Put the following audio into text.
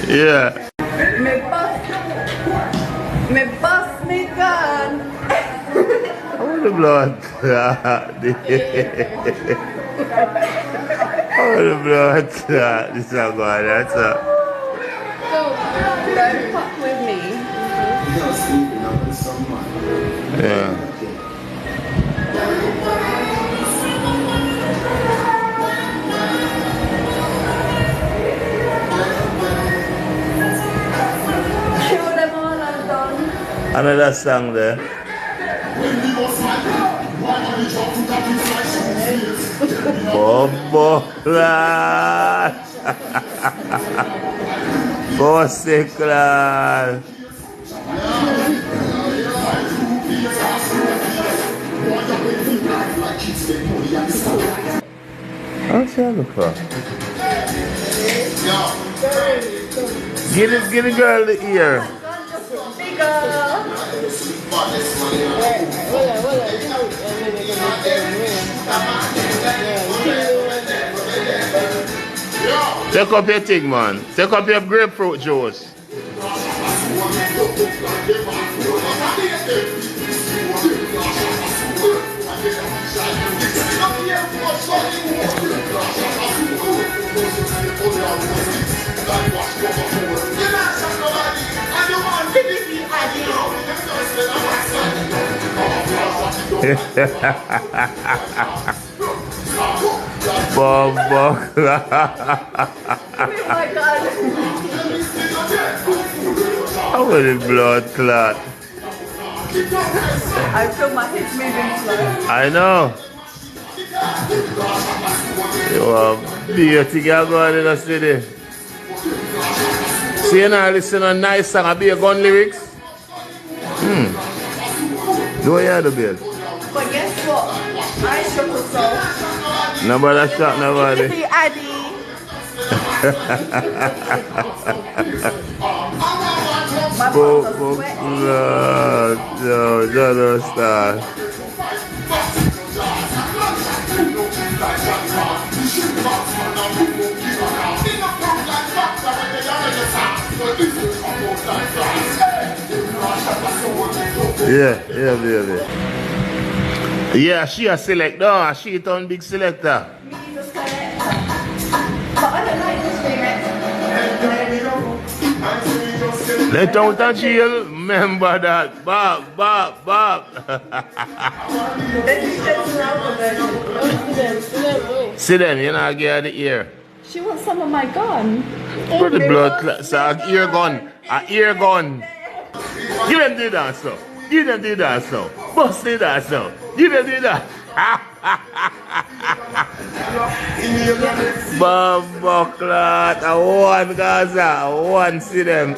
Yeah. Me bust me gun. Oh, the blood. Oh, the blood. This is not good. That's So, don't fuck with me. yeah. Show them all I'm done. Another song there. Bombo class. Bossy class. What's that look for? Get the girl the ear. Take up your thing, man. Take up your grapefruit juice. Bombo. Oh my god. How will the blood clot? I feel my hips moving slow. I know. You are beauty girl going in the city. See you now listen to a nice song, a be a gun lyrics. Do you hear the bill? But guess what? I struggle so. Nobody shot nobody. See, Addy. My Book, balls are book, sweaty. blood. No, don't start. Yeah, baby. Yeah, she a selector. She turn big selector. Me the selector. But I don't like this lyric. Let out of jail. Remember that. Bob. Then she gets around with See them, you know, get her the ear. She wants some of my gun. Put the blood clot. So an ear gun. An ear gun. Give them the dance so. Give them the dance so. Bust the dance so. Give them the dance. Bombo clot. I one Gaza. I one see them.